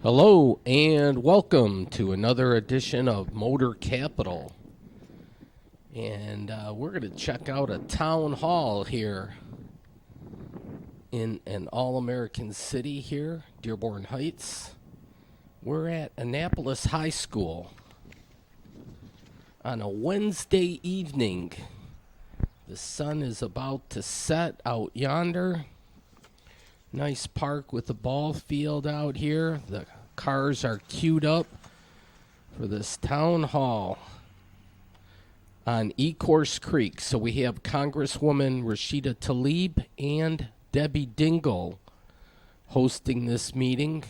Hello and welcome to another edition of Motor Capital. And we're going to check out a town hall here in an all-American city here, Dearborn Heights. We're at Annapolis High School on a Wednesday evening. The sun is about to set out yonder. Nice park with the ball field out here. The cars are queued up for this town hall on Ecorse Creek. So we have Congresswoman Rashida Tlaib and Debbie Dingell hosting this meeting.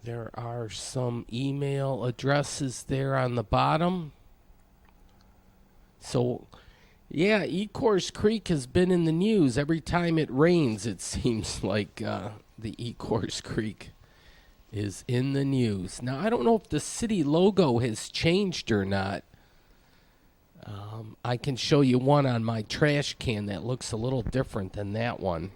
There are some email addresses there on the bottom. So yeah, Ecorse Creek has been in the news. Every time it rains, it seems like the Ecorse Creek is in the news. Now, I don't know if the city logo has changed or not. I can show you one on my trash can that looks a little different than that one.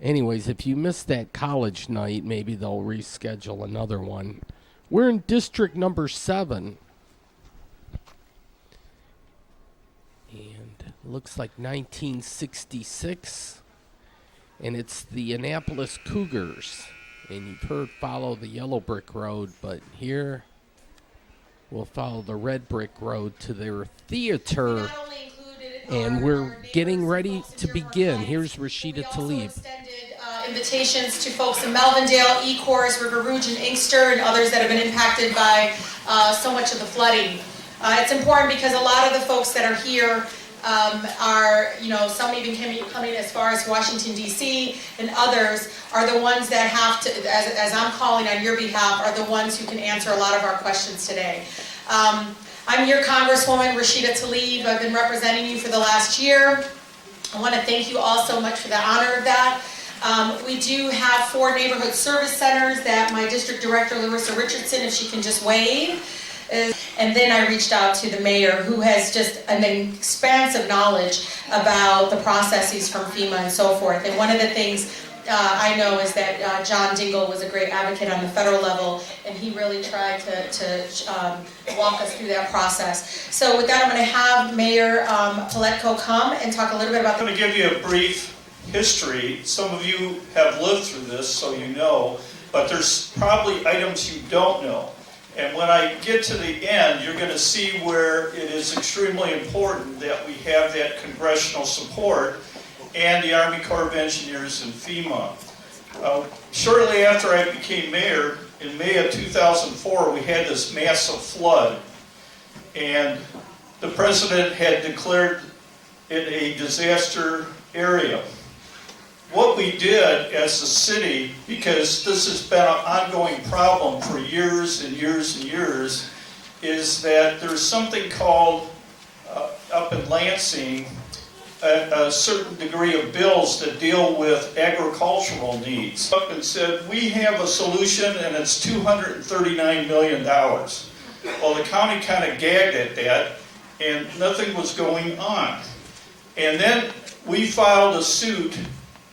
Anyways, if you missed that college night, maybe they'll reschedule another one. We're in District Number 7. And looks like 1966. And it's the Annapolis Cougars. And you've heard follow the yellow brick road, but here we'll follow the red brick road to their theater. And we're getting ready to begin. Here's Rashida Tlaib. Invitations to folks in Melvindale, Ecorse, River Rouge, and Inkster, and others that have been impacted by so much of the flooding. It's important because a lot of the folks that are here are, some even coming as far as Washington, D.C., and others are the ones that have to, as I'm calling on your behalf, are the ones who can answer a lot of our questions today. I'm your Congresswoman, Rashida Tlaib. I've been representing you for the last year. I want to thank you all so much for the honor of that. We do have 4 neighborhood service centers that my district director, Larissa Richardson, if she can just wave. And then I reached out to the mayor, who has just an expansive knowledge about the processes from FEMA and so forth. And one of the things I know is that John Dingell was a great advocate on the federal level, and he really tried to walk us through that process. So with that, I'm going to have Mayor Paletko come and talk a little bit about I'm going to give you a brief history. Some of you have lived through this, so you know, but there's probably items you don't know. And when I get to the end, you're going to see where it is extremely important that we have that congressional support and the Army Corps of Engineers and FEMA. Shortly after I became mayor, in May of 2004, we had this massive flood. And the president had declared it a disaster area. What we did as a city, because this has been an ongoing problem for years and years and years, is that there's something called, up in Lansing, a certain degree of bills that deal with agricultural needs. Up and said, we have a solution and it's $239 million. Well, the county kind of gagged at that and nothing was going on. And then we filed a suit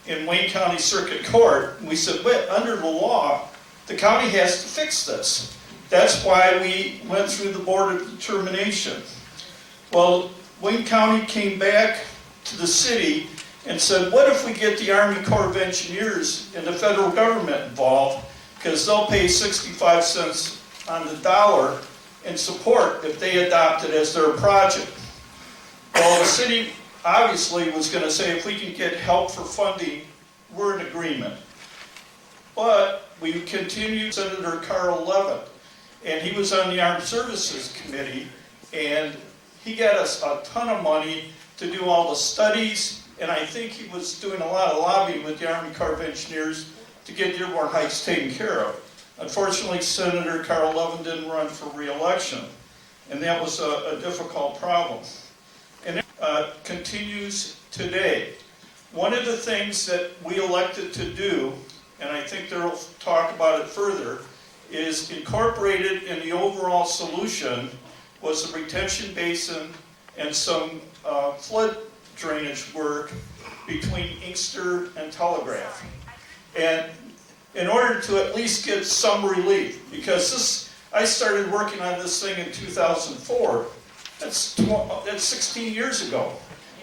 in Wayne County Circuit Court. We said, but under the law, the county has to fix this. That's why we went through the board of determination. Well, Wayne County came back to the city and said, what if we get the Army Corps of Engineers and the federal government involved, because they'll pay 65 cents on the dollar in support if they adopt it as their project. Well, the city obviously was going to say, if we can get help for funding, we're in agreement. But we continued. Senator Carl Levin, and he was on the Armed Services Committee, and he got us a ton of money to do all the studies, and I think he was doing a lot of lobbying with the Army Corps of Engineers to get Dearborn Heights taken care of. Unfortunately, Senator Carl Levin didn't run for re-election, and that was a difficult problem. And it continues today. One of the things that we elected to do, and I think they'll talk about it further, is incorporated in the overall solution was a retention basin and some flood drainage work between Inkster and Telegraph. And in order to at least get some relief, because I started working on this thing in 2004. That's 16 years ago.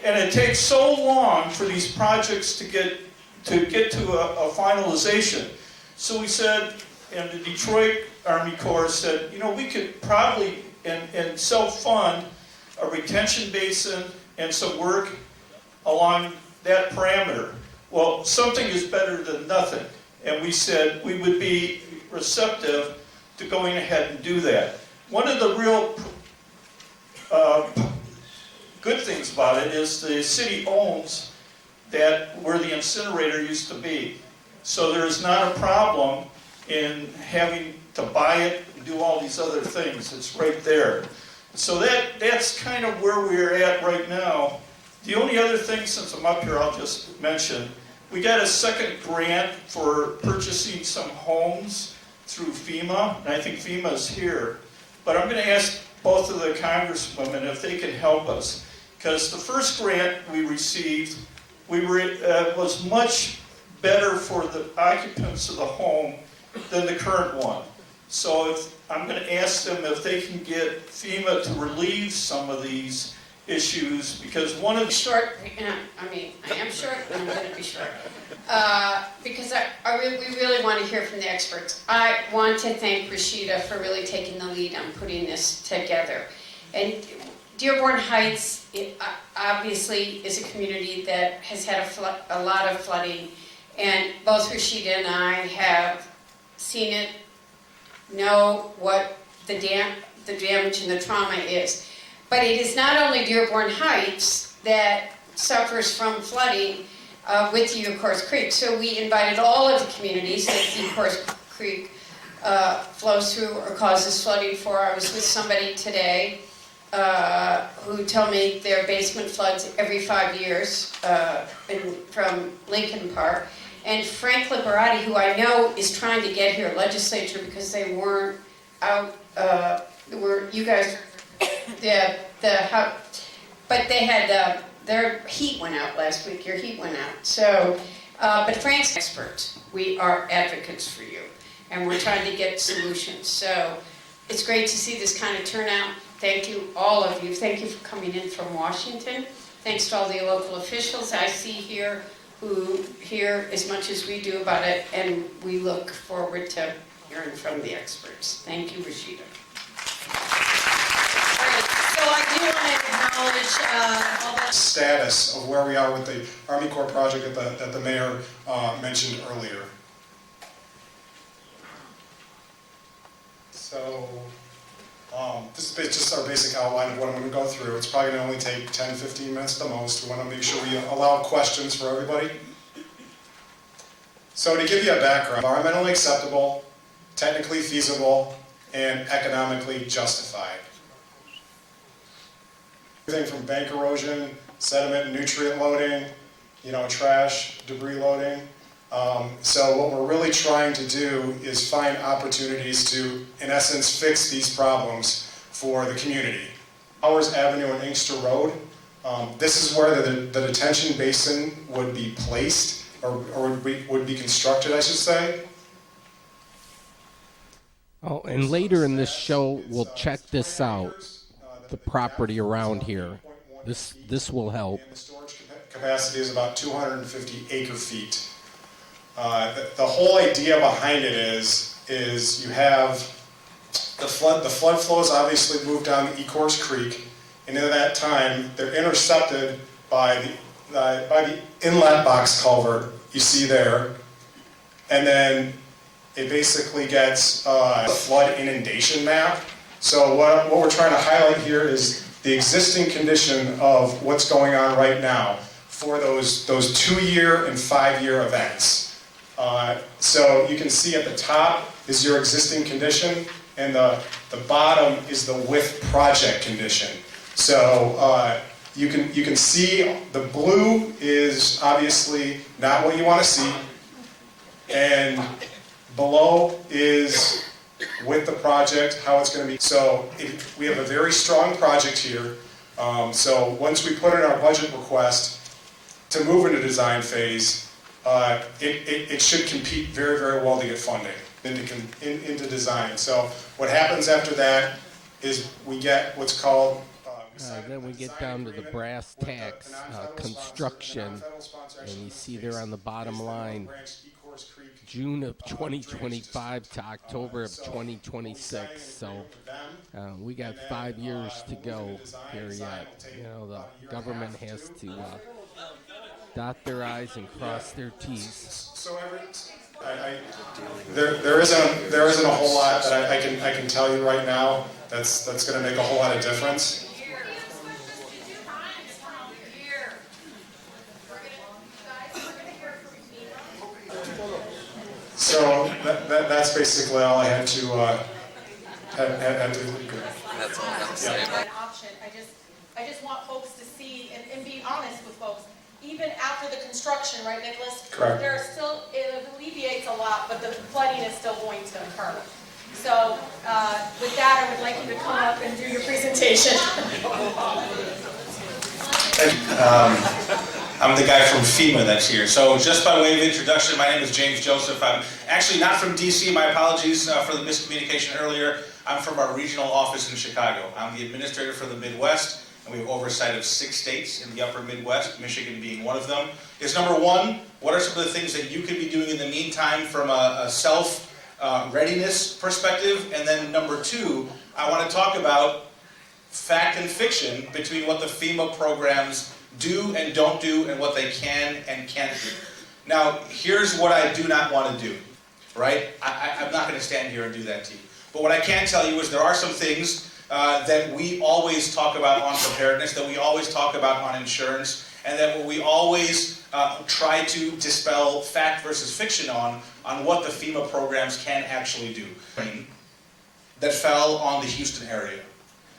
And it takes so long for these projects to get to a finalization. So we said, and the Detroit Army Corps said, you know, we could probably and self-fund a retention basin and some work along that parameter. Well, something is better than nothing. And we said we would be receptive to going ahead and do that. One of the real good things about it is the city owns that where the incinerator used to be. So there is not a problem in having to buy it and do all these other things. It's right there. So that's kind of where we're at right now. The only other thing, since I'm up here, I'll just mention, we got a second grant for purchasing some homes through FEMA, and I think FEMA is here. But I'm going to ask both of the congresswomen if they can help us. Because the first grant we received, was much better for the occupants of the home than the current one. So I'm going to ask them if they can get FEMA to relieve some of these issues, because one of the... Short, I am short, but I'm going to be short. Because we really want to hear from the experts. I want to thank Rashida for really taking the lead on putting this together. And Dearborn Heights, obviously, is a community that has had a lot of flooding. And both Rashida and I have seen it, know what the damage and the trauma is. But it is not only Dearborn Heights that suffers from flooding with the Ecorse Creek. So we invited all of the communities that the Ecorse Creek flows through or causes flooding for. I was with somebody today who told me their basement floods every 5 years from Lincoln Park. And Frank Liberati, who I know is trying to get here, legislature, because they weren't out, you guys, but they had, their heat went out last week, your heat went out. So, but Frank's experts, we are advocates for you, and we're trying to get solutions. So it's great to see this kind of turnout. Thank you, all of you. Thank you for coming in from Washington. Thanks to all the local officials I see here who hear as much as we do about it, and we look forward to hearing from the experts. Thank you, Rashida. So I do want to acknowledge all that. Status of where we are with the Army Corps project that the mayor mentioned earlier. So this is just our basic outline of what I'm going to go through. It's probably going to only take 10-15 minutes at the most. We want to make sure we allow questions for everybody. So to give you a background, environmentally acceptable, technically feasible, and economically justified. Everything from bank erosion, sediment and nutrient loading, trash, debris loading. So what we're really trying to do is find opportunities to, in essence, fix these problems for the community. Powers Avenue and Inkster Road, this is where the detention basin would be placed, or would be constructed, I should say. Oh, and later in this show, we'll check this out, the property around here. This will help. And the storage capacity is about 250 acre feet. The whole idea behind it is you have the flood flows obviously move down the Ecorse Creek, and in that time they're intercepted by the inlet box culvert you see there, and then it basically gets a flood inundation map. So what we're trying to highlight here is the existing condition of what's going on right now for those 2-year and 5-year events. So you can see at the top is your existing condition, and the bottom is the with project condition. So you can see the blue is obviously not what you want to see, and below is with the project, how it's going to be. So we have a very strong project here. So once we put in our budget request to move into design phase, it should compete very, very well to get funding into design. So what happens after that is we get what's called then we get down to the brass tacks, construction, and you see there on the bottom line, June of 2025 to October of 2026. So we got 5 years to go here yet. You know, the government has to dot their I's and cross their T's. So there isn't a whole lot that I can tell you right now that's going to make a whole lot of difference. So that's basically all I had to do. That's all I have to say. An option. I just want folks to see and be honest with folks. Even after the construction, right, Nicholas? Correct. There are still, it alleviates a lot, but the flooding is still going to occur. So with that, I would like you to come up and do your presentation. I'm the guy from FEMA that's here. So just by way of introduction, my name is James Joseph. I'm actually not from DC. My apologies for the miscommunication earlier. I'm from our regional office in Chicago. I'm the administrator for the Midwest, and we have oversight of 6 states in the upper Midwest, Michigan being one of them. Is number one, what are some of the things that you could be doing in the meantime from a self-readiness perspective? And then number two, I want to talk about fact and fiction between what the FEMA programs do and don't do and what they can and can't do. Now, here's what I do not want to do, right? I'm not going to stand here and do that to you. But what I can tell you is there are some things that we always talk about on preparedness, that we always talk about on insurance, and that we always try to dispel fact versus fiction on what the FEMA programs can actually do. That fell on the Houston area.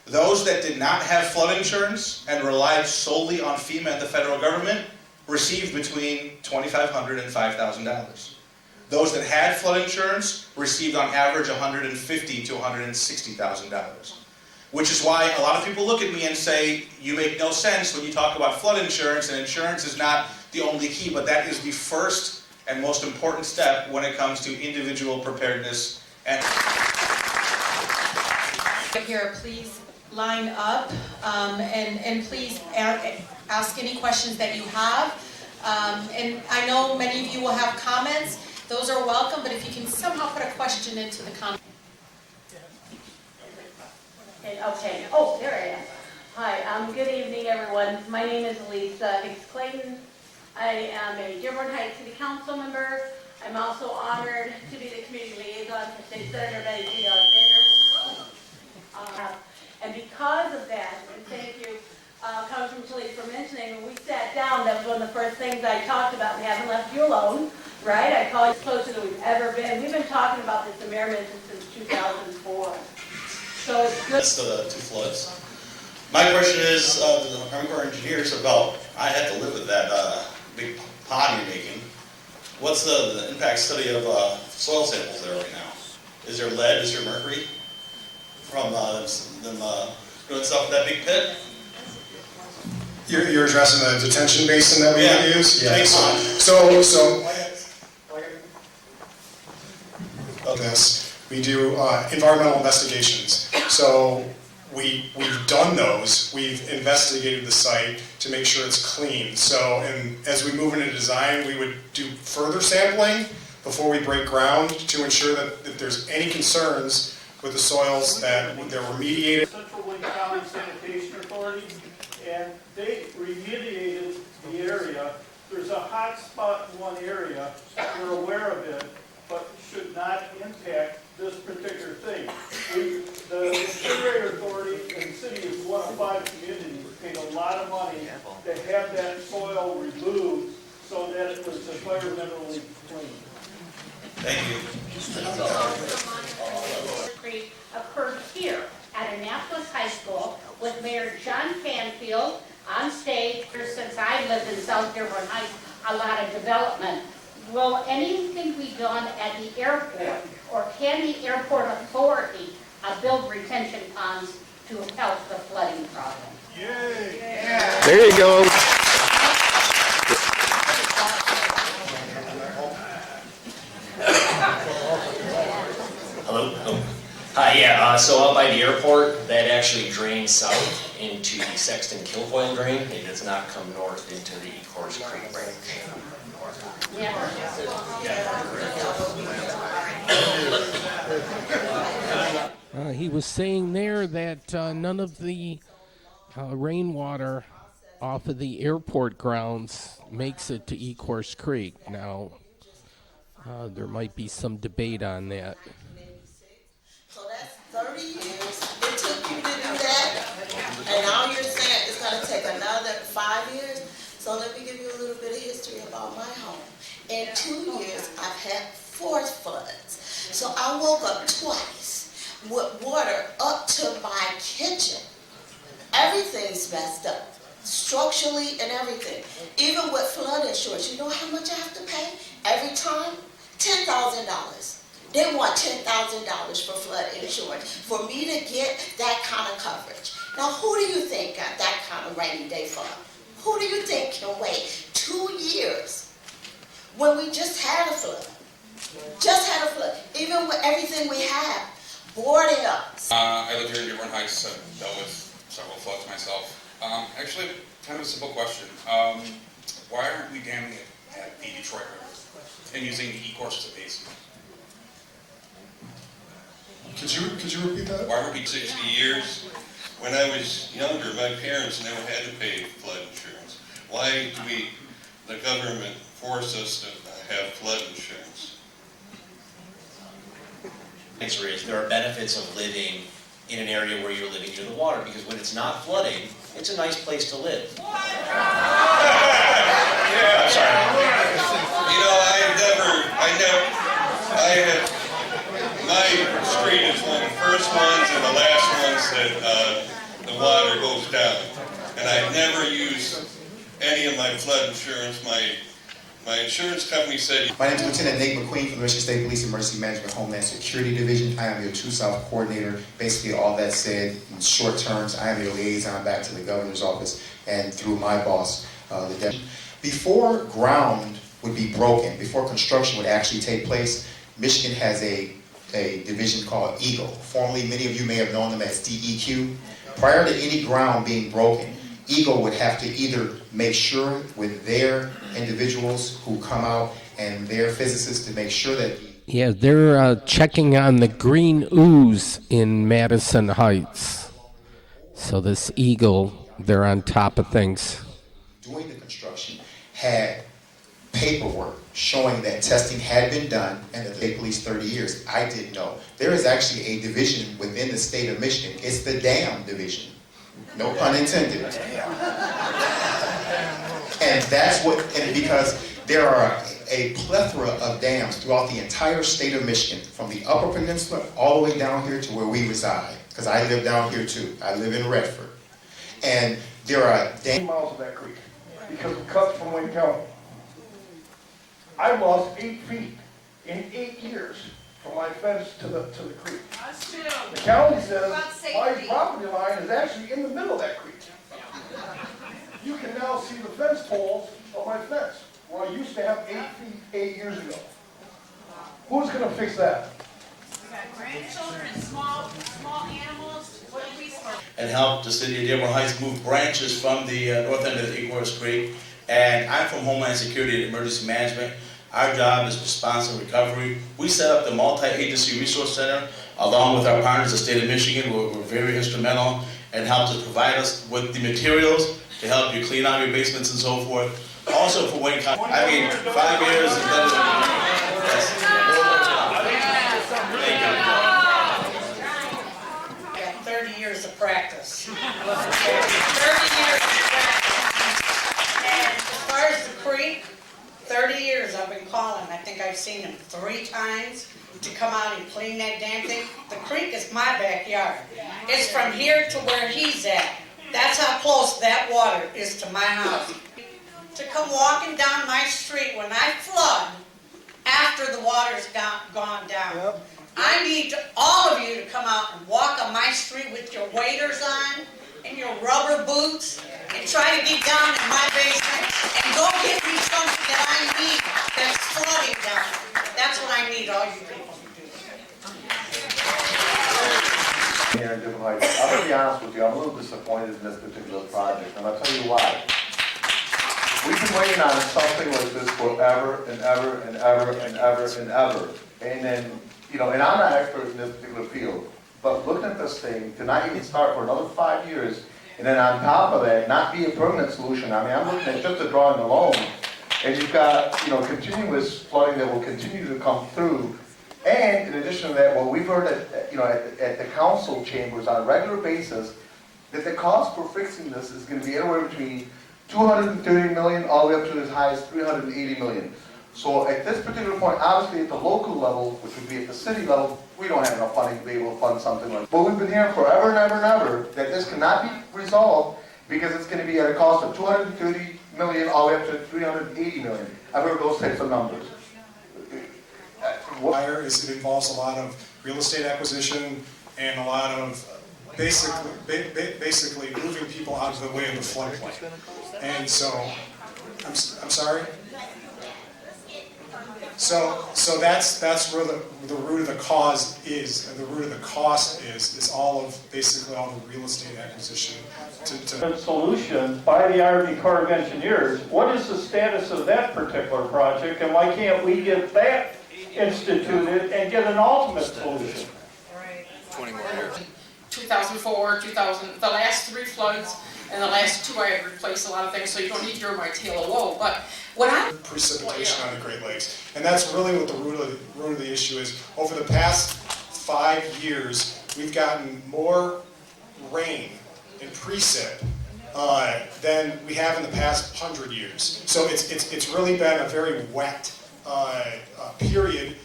Those that did not have flood insurance and relied solely on FEMA and the federal government received between $2,500 and $5,000. Those that had flood insurance received on average $150,000 to $160,000. Which is why a lot of people look at me and say, you make no sense when you talk about flood insurance, and insurance is not the only key, but that is the first and most important step when it comes to individual preparedness. And Here, please line up and please ask any questions that you have. And I know many of you will have comments. Those are welcome, but if you can somehow put a question into the comment. Okay. Oh, there I am. Hi. Good evening, everyone. My name is Lisa Hicks-Clayton. I am a Dearborn Heights City Council member. I'm also honored to be the community liaison for State Senator Betty G. Alexander. And because of that, and thank you, Councilman Chile, for mentioning, when we sat down, that was one of the first things I talked about. We haven't left you alone, right? I call you closer than we've ever been. We've been talking about this in Merrimack since 2004. So it's good. That's the 2 floods. My question is, the Army Corps of Engineers about, I had to live with that big pond you're making. What's the impact study of soil samples there right now? Is there lead, is there mercury from them doing stuff with that big pit? You're addressing the detention basin that we would use? Yeah. We do environmental investigations. So we've done those. We've investigated the site to make sure it's clean. So, and as we move into design, we would do further sampling before we break ground to ensure that if there's any concerns with the soils that they're remediated. Central Wayne County Sanitation Authority, and they remediated the area. There's a hot spot in one area. We're aware of it, but should not impact this particular thing. The incinerator authority and the city is one of 5 communities paid a lot of money to have that soil removed so that it was environmentally clean. Thank you. Creek occurred here at Annapolis High School with Mayor John Canfield on stage. Since I lived in South Dearborn Heights, a lot of development. Will anything be done at the airport, or can the airport authority build retention ponds to help the flooding problem? There you go. So out by the airport, that actually drains south into the Sexton Kilcoyne drain. It does not come north into the Ecorse Creek branch. He was saying there that none of the rainwater off of the airport grounds makes it to Ecorse Creek. Now, there might be some debate on that. So that's 30 years it took you to do that, and now you're saying it's going to take another 5 years. So let me give you a little bit of history about my home. In 2 years, I've had 4 floods. So I woke up twice with water up to my kitchen. Everything's messed up, structurally and everything. Even with flood insurance, you know how much I have to pay every time? $10,000. They want $10,000 for flood insurance for me to get that kind of coverage. Now, who do you think got that kind of rainy day fund? Who do you think can wait 2 years when we just had a flood? Just had a flood. Even with everything we have, boarding up. I live here in Dearborn Heights. I've dealt with several floods myself. Actually, kind of a simple question. Why aren't we damming it at the Detroit River and using the Ecorse as a basin? Could you repeat that? Why aren't we 60 years? When I was younger, my parents never had to pay flood insurance. Why do the government force us to have flood insurance? Answer is there are benefits of living in an area where you're living near the water, because when it's not flooding, it's a nice place to live. Yeah, I'm sorry. You know, my street is one of the first ones and the last ones that the water goes down. And I never use any of my flood insurance. My insurance company said... My name is Lieutenant Nate McQueen from the Michigan State Police Emergency Management Homeland Security Division. I am your True South coordinator. Basically, all that said, in short terms, I am your liaison back to the governor's office and through my boss, the deputy. Before ground would be broken, before construction would actually take place, Michigan has a division called EGLE. Formerly, many of you may have known them as DEQ. Prior to any ground being broken, EGLE would have to either make sure with their individuals who come out and their physicists to make sure that... Yeah, they're checking on the green ooze in Madison Heights. So this Eagle, they're on top of things. Doing the construction had paperwork showing that testing had been done and that they policed 30 years. I didn't know. There is actually a division within the state of Michigan. It's the dam division. No pun intended. And that's what, and because there are a plethora of dams throughout the entire state of Michigan, from the Upper Peninsula all the way down here to where we reside. Because I live down here too. I live in Redford. And there are dams. Miles of that creek because it cuts from Wayne County. I lost 8 feet in 8 years from my fence to the creek. The county says my property line is actually in the middle of that creek. You can now see the fence poles of my fence, where I used to have 8 feet 8 years ago. Who's going to fix that? We got grandchildren, small animals. What are we supposed to... And help the city of Dearborn Heights move branches from the north end of the Ecorse Creek. And I'm from Homeland Security and Emergency Management. Our job is response and recovery. We set up the Multi-Agency Resource Center along with our partners, the state of Michigan, who were very instrumental and helped to provide us with the materials to help you clean out your basements and so forth. Also for Wayne County. I mean, 5 years is better than... Yeah, 30 years of practice. 30 years of practice. And as far as the creek, 30 years I've been calling. I think I've seen him 3 times to come out and clean that damn thing. The creek is my backyard. It's from here to where he's at. That's how close that water is to my house. To come walking down my street when I flood after the water's gone down. I need all of you to come out and walk on my street with your waders on and your rubber boots and try to get down in my basement and go get me something that I need that's flooding down. That's what I need all you people to do. Washington Heights. I'm gonna be honest with you, I'm a little disappointed in this particular project, and I'll tell you why. We've been waiting on something like this forever and ever and ever and ever and ever. And then, you know, and I'm not an expert in this particular field, but looking at this thing, to not even start for another 5 years, and then on top of that, not be a permanent solution. I mean, I'm looking at just the drawing alone, and you've got, you know, continuous flooding that will continue to come through. And in addition to that, what we've heard at, you know, at the council chambers on a regular basis, that the cost for fixing this is going to be anywhere between 230 million all the way up to as high as 380 million. So at this particular point, obviously at the local level, which would be at the city level, we don't have enough funding to be able to fund something like that. But we've been hearing forever and ever and ever that this cannot be resolved because it's going to be at a cost of 230 million all the way up to 380 million. I've heard those types of numbers. Wire is it involves a lot of real estate acquisition and a lot of basically moving people out of the way of the floodplain. And so, I'm sorry. So that's where the root of the cause is, and the root of the cost is all of basically all the real estate acquisition. Solution by the Army Corps of Engineers. What is the status of that particular project, and why can't we get that instituted and get an ultimate solution? 20 more years. 2004, 2000, the last 3 floods, and the last 2 I had replaced a lot of things, so you don't need to hear my tale of woe. But what I precipitation on the Great Lakes, and that's really what the root of the issue is. Over the past 5 years, we've gotten more rain and precip than we have in the past 100 years. So it's really been a very wet period.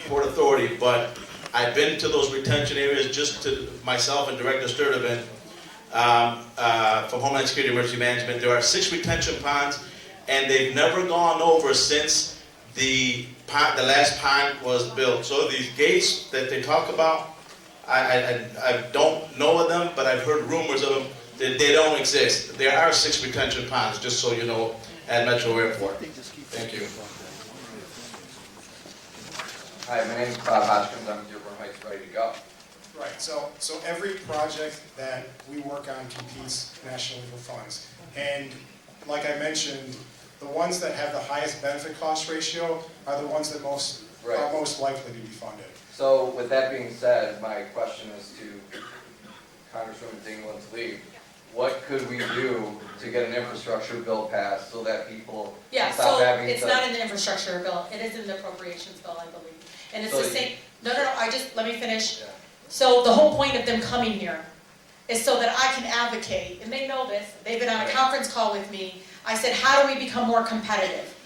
Port Authority, but I've been to those retention areas just to myself and Director Sturdivant from Homeland Security Emergency Management. There are 6 retention ponds, and they've never gone over since the last pond was built. So these gates that they talk about, I don't know of them, but I've heard rumors of them. That they don't exist. There are 6 retention ponds, just so you know, at Metro Airport. Thank you. Hi, my name is Bob Hodgkins. I'm with Dearborn Heights, ready to go. Right, so every project that we work on competes nationally for funds. And like I mentioned, the ones that have the highest benefit cost ratio are the ones that are most likely to be funded. So with that being said, my question is to Congresswoman Dingland's lead. What could we do to get an infrastructure bill passed so that people stop having it's not in the infrastructure bill. It is in the appropriations bill, I believe. And it's the same. No. Let me finish. Yeah. So the whole point of them coming here is so that I can advocate, and they know this. They've been on a conference call with me. I said, how do we become more competitive?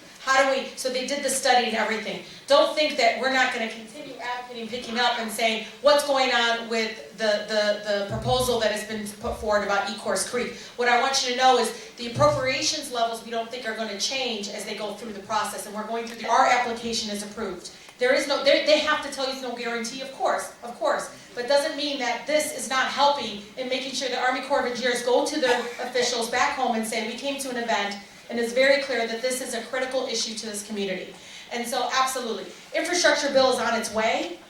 So they did the study and everything. Don't think that we're not going to continue advocating, picking up and saying what's going on with the proposal that has been put forward about Ecorse Creek. What I want you to know is the appropriations levels we don't think are going to change as they go through the process, and we're going through our application is approved. There is no, they have to tell you no guarantee, of course, but doesn't mean that this is not helping in making sure the Army Corps of Engineers go to their officials back home and say, we came to an event, and it's very clear that this is a critical issue to this community. And so, absolutely. Infrastructure bill is on its way.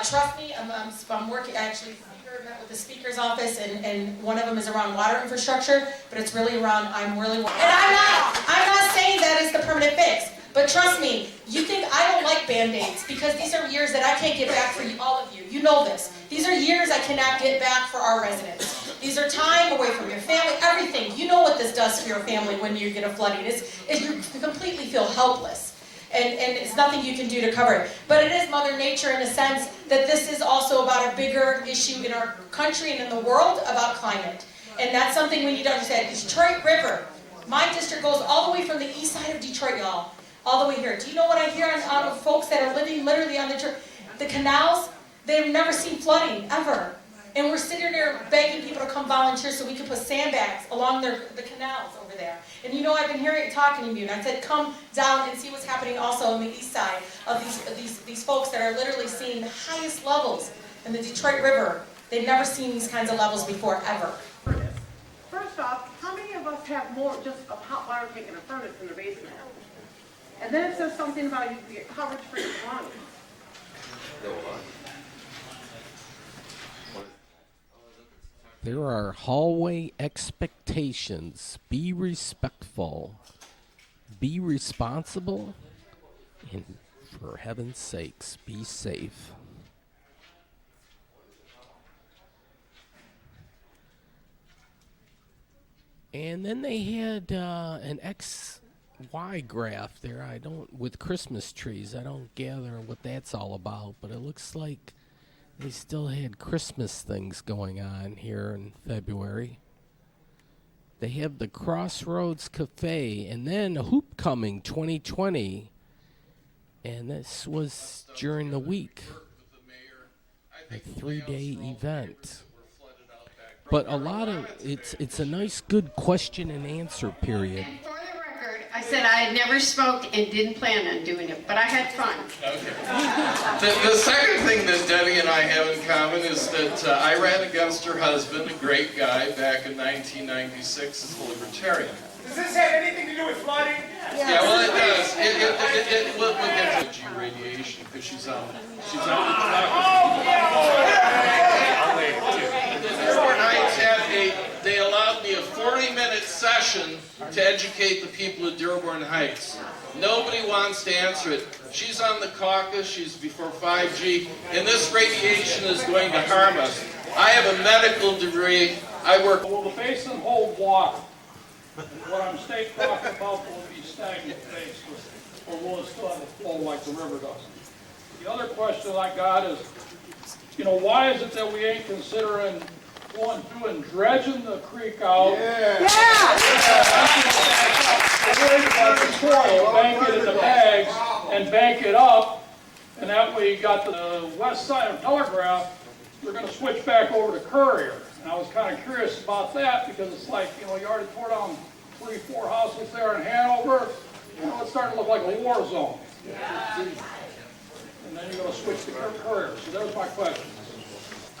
Trust me, I'm working, actually, met with the Speaker's office, and one of them is around water infrastructure, but it's really around, and I'm not saying that is the permanent fix. But trust me, you think I don't like Band-Aids because these are years that I can't get back for you, all of you. You know this. These are years I cannot get back for our residents. These are time away from your family, everything. You know what this does for your family when you get a flooding. Is you completely feel helpless. And it's nothing you can do to cover it. But it is Mother Nature in a sense that this is also about a bigger issue in our country and in the world about climate. And that's something we need to understand. Detroit River, my district goes all the way from the east side of Detroit, y'all, all the way here. Do you know what I hear on folks that are living literally on the canals? They've never seen flooding, ever. And we're sitting there begging people to come volunteer so we can put sandbags along the canals over there. And you know, I've been talking to you, and I said, come down and see what's happening also on the east side of these folks that are literally seeing the highest levels in the Detroit River. They've never seen these kinds of levels before, ever. First off, how many of us have more just a hot water tank and a furnace in the basement? And then it says something about you get coverage for your money. There are hallway expectations. Be respectful. Be responsible. And for heaven's sakes, be safe. And then they had an XY graph there. With Christmas trees. I don't gather what that's all about, but it looks like they still had Christmas things going on here in February. They have the Crossroads Cafe, and then Hoop Coming 2020. And this was during the week. A 3-day event. But a lot of, it's a nice, good question and answer period. And for the record, I said I had never smoked and didn't plan on doing it, but I had fun. Okay. The second thing that Debbie and I have in common is that I ran against her husband, a great guy, back in 1996 as a libertarian. Does this have anything to do with flooding? Yeah, well, it does. We'll get to G radiation because she's on the Dearborn Heights they allowed me a 40-minute session to educate the people of Dearborn Heights. Nobody wants to answer it. She's on the caucus, she's before 5G, and this radiation is going to harm us. I have a medical degree. I work. Will the basin hold water? What I'm talking about will be stagnant base, or will it still have a flow like the river does? The other question I got is, why is it that we ain't considering going through and dredging the creek out? Bank it in the bags and bank it up, and that way you got the west side of Telegraph. We're going to switch back over to Courier. And I was kind of curious about that because it's like, you already tore down 3-4 houses there in Hanover. It's starting to look like a war zone. And then you're going to switch to Courier. So there's my question.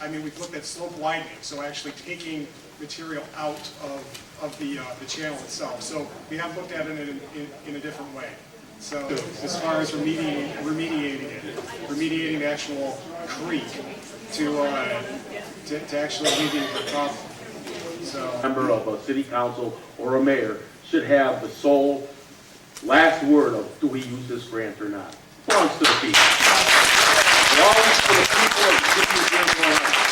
I mean, we've looked at slope widening, so actually taking material out of the channel itself. So we have looked at it in a different way. So as far as remediating the actual creek to actually alleviate the problem. So A member of a city council or a mayor should have the sole last word of do we use this grant or not. It belongs to the people. It belongs to the people of the city of Dearborn Heights.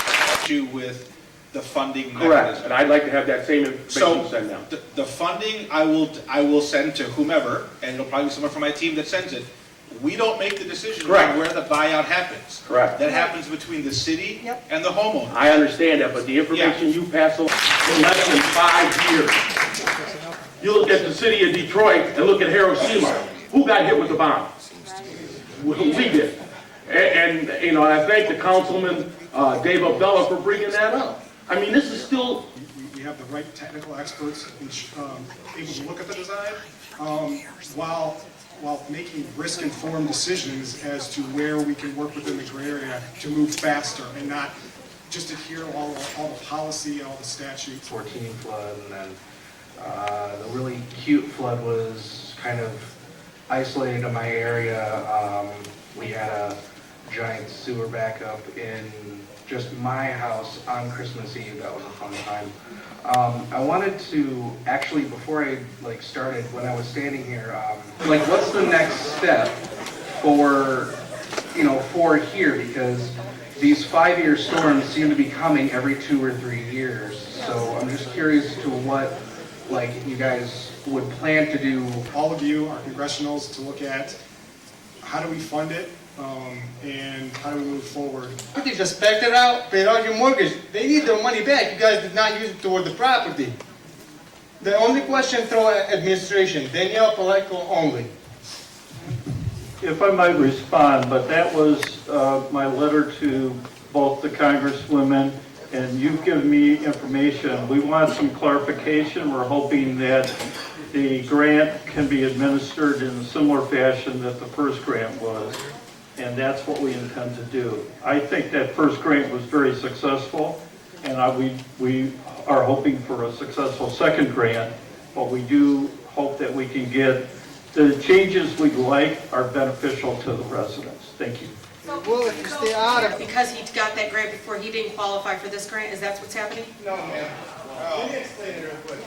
With the funding Correct, mechanism. and I'd like to have that same information sent down. The funding I will send to whomever, and it'll probably be someone from my team that sends it. We don't make the decision on where the buyout happens. Correct. That happens between the city and the homeowner. I understand that, but the information you pass along in less than 5 years. You look at the city of Detroit and look at Hiroshima. Who got hit with the bomb? We did. And I thank the councilman, Dave Abdullah, for bringing that up. I mean, this is still... We have the right technical experts able to look at the design while making risk-informed decisions as to where we can work within the gray area to move faster and not just adhere to all the policy and all the statutes. 14 flood, and then the really cute flood was kind of isolated in my area. We had a giant sewer backup in just my house on Christmas Eve. That was a fun time. I wanted to actually, before I started, when I was standing here, what's the next step for here? Because these 5-year storms seem to be coming every 2 or 3 years. So I'm just curious to what you guys would plan to do. All of you, our congressionals, to look at how do we fund it and how do we move forward. They just backed it out, paid out your mortgage. They need their money back. You guys did not use it toward the property. The only question through administration, Danielle Palaco only. If I might respond, but that was my letter to both the congresswomen, and you've given me information. We want some clarification. We're hoping that the grant can be administered in a similar fashion that the first grant was, and that's what we intend to do. I think that first grant was very successful, and we are hoping for a successful second grant, but we do hope that we can get the changes we'd like are beneficial to the residents. Thank you. Well, if you stay out of it. Because he got that grant before, he didn't qualify for this grant, is that what's happening? No, ma'am. Let me explain it real quick.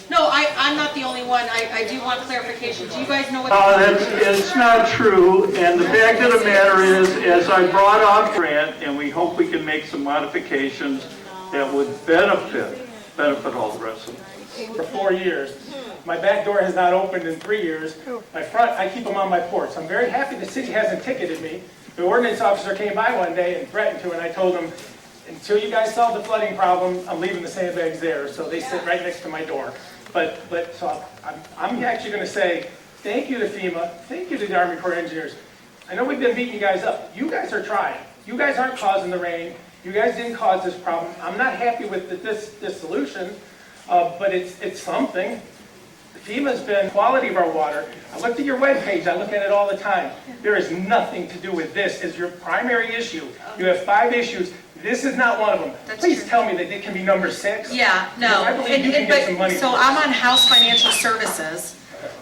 No, I'm not the only one. I do want clarification. Do you guys know what? It's not true, and the fact of the matter is, as I brought up grant, and we hope we can make some modifications that would benefit all the rest of them. For 4 years. My back door has not opened in 3 years. My front, I keep them on my porch. I'm very happy the city hasn't ticketed me. The ordinance officer came by one day and threatened to, and I told him, until you guys solve the flooding problem, I'm leaving the sandbags there. So they sit right next to my door. So I'm actually going to say thank you to FEMA, thank you to the Army Corps of Engineers. I know we've been beating you guys up. You guys are trying. You guys aren't causing the rain. You guys didn't cause this problem. I'm not happy with this solution, but it's something. FEMA's been quality of our water. I looked at your webpage. I look at it all the time. There is nothing to do with this as your primary issue. You have 5 issues. This is not one of them. Please tell me that it can be number 6. Yeah, no. I believe you can get some money. So I'm on House Financial Services,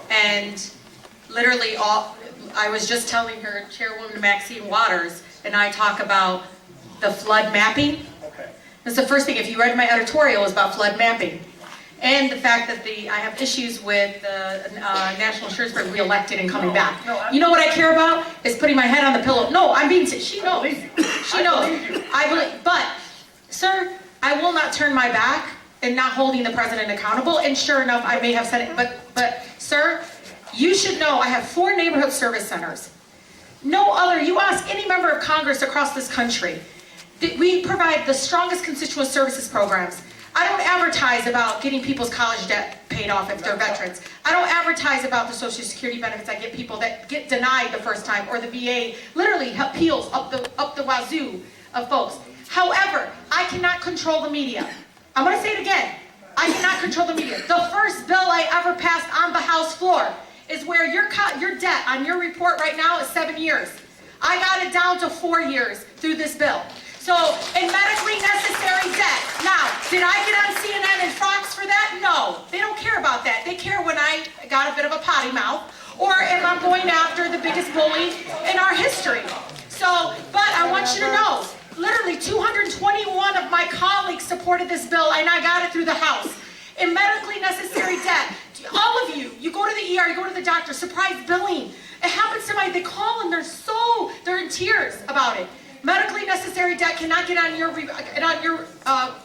and literally I was just telling her, Chairwoman Maxine Waters, and I talk about the flood mapping. Okay. That's the first thing. If you read my editorial, it was about flood mapping. And the fact that I have issues with the National Insurance Board reelected and coming back. You know what I care about? Is putting my head on the pillow. No, I'm being, she knows. She knows. I believe, but, sir, I will not turn my back in not holding the president accountable. And sure enough, I may have said it, but, sir, you should know I have 4 neighborhood service centers. No other, you ask any member of Congress across this country, we provide the strongest constituent services programs. I don't advertise about getting people's college debt paid off if they're veterans. I don't advertise about the Social Security benefits I get people that get denied the first time, or the VA literally appeals up the wazoo of folks. However, I cannot control the media. I'm going to say it again. I cannot control the media. The first bill I ever passed on the House floor is where your debt on your report right now is 7 years. I got it down to 4 years through this bill. So, in medically necessary debt. Now, did I get on CNN and Fox for that? No. They don't care about that. They care when I got a bit of a potty mouth, or if I'm going after the biggest bully in our history. So, but I want you to know, literally 221 of my colleagues supported this bill, and I got it through the House. In medically necessary debt, all of you go to the ER, you go to the doctor, surprise billing. It happens to they call and they're in tears about it. Medically necessary debt cannot get on your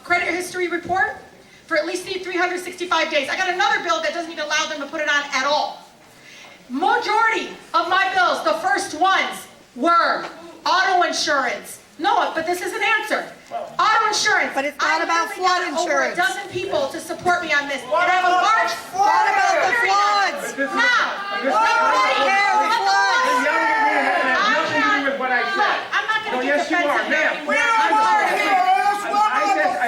credit history report for at least 365 days. I got another bill that doesn't even allow them to put it on at all. Majority of my bills, the first ones, were auto insurance. No, but this is an answer. Auto insurance. But it's not about flood insurance. Over a dozen people to support me on this. And I have a large What about the floods? Now, Nobody cares the floods. What I said. I'm not going to Yes, you are, ma'am. I